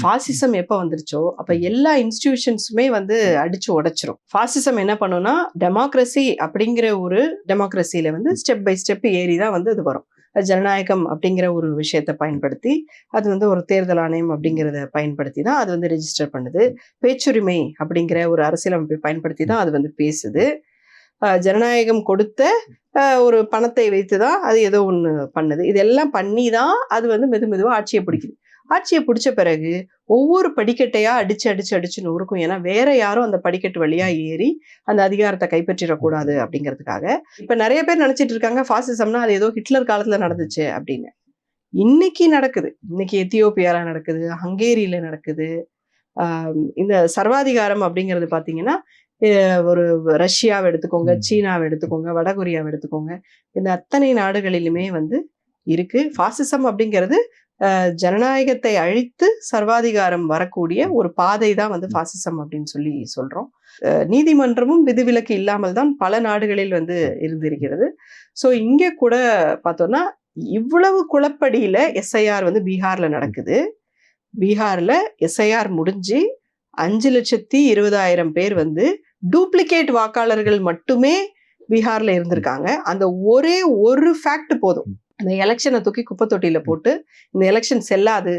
Fascism எப்போ வந்துருச்சோ அப்ப எல்லா இன்ஸ்டிடியூஷன்ஸுமே வந்து அடிச்சு உடைச்சிரும். ஃபாசிசம் என்ன பண்ணும்னா டெமோக்ரஸி அப்படிங்கிற ஒரு டெமோக்ரஸியில வந்து ஸ்டெப் பை ஸ்டெப் ஏறி தான் வந்து இது வரும். ஜனநாயகம் அப்படிங்கிற ஒரு விஷயத்தை பயன்படுத்தி அது வந்து ஒரு தேர்தல் ஆணையம் அப்படிங்கிறத பயன்படுத்தி தான் அது வந்து ரெஜிஸ்டர் பண்ணுது. பேச்சுரிமை அப்படிங்கிற ஒரு அரசியலமைப்பை பயன்படுத்தி தான் அது வந்து பேசுது. ஜனநாயகம் கொடுத்த ஒரு பணத்தை வைத்து தான் அது ஏதோ ஒன்று பண்ணுது. இதெல்லாம் பண்ணி தான் அது வந்து மெதுவாக ஆட்சியை பிடிக்குது. ஆட்சியை பிடிச்ச பிறகு ஒவ்வொரு படிக்கட்டையா அடிச்சு நொறுக்கும். ஏன்னா வேற யாரும் அந்த படிக்கட்டு வழியா ஏறி அந்த அதிகாரத்தை கைப்பற்றிடக்கூடாது அப்படிங்கிறதுக்காக. இப்ப நிறைய பேர் நினைச்சிட்டு இருக்காங்க ஃபாசிசம்னா அது ஏதோ ஹிட்லர் காலத்துல நடந்துச்சு அப்படின்னு. இன்னைக்கு நடக்குது. இன்னைக்கு எத்தியோப்பியால நடக்குது, ஹங்கேரியில நடக்குது. இந்த சர்வாதிகாரம் அப்படிங்கிறது பாத்தீங்கன்னா ஒரு ரஷ்யாவை எடுத்துக்கோங்க, சீனாவை எடுத்துக்கோங்க, வடகொரியாவை எடுத்துக்கோங்க. இந்த அத்தனை நாடுகளிலுமே வந்து இருக்கு. ஃபாசிசம் அப்படிங்கிறது ஜனநாயகத்தை அழித்து சர்வாதிகாரம் வரக்கூடிய ஒரு பாதை தான் வந்து ஃபாசிசம் அப்படின்னு சொல்லி சொல்றோம். நீதிமன்றமும் விதிவிலக்கு இல்லாமல் தான் பல நாடுகளில் வந்து இருந்திருக்கிறது. ஸோ இங்கே கூட பார்த்தோம்னா இவ்வளவு குழப்படியில எஸ்ஐஆர் வந்து பீகார்ல நடக்குது. பீகார்ல எஸ்ஐஆர் முடிஞ்சு 5,20,000 பேர் வந்து டூப்ளிகேட் வாக்காளர்கள் மட்டுமே பீகார்ல இருந்திருக்காங்க. அந்த ஒரே ஒரு ஃபேக்ட் போதும். அந்த எலெக்ஷனை தூக்கி குப்பை தொட்டியில போட்டு இந்த எலெக்ஷன் செல்லாது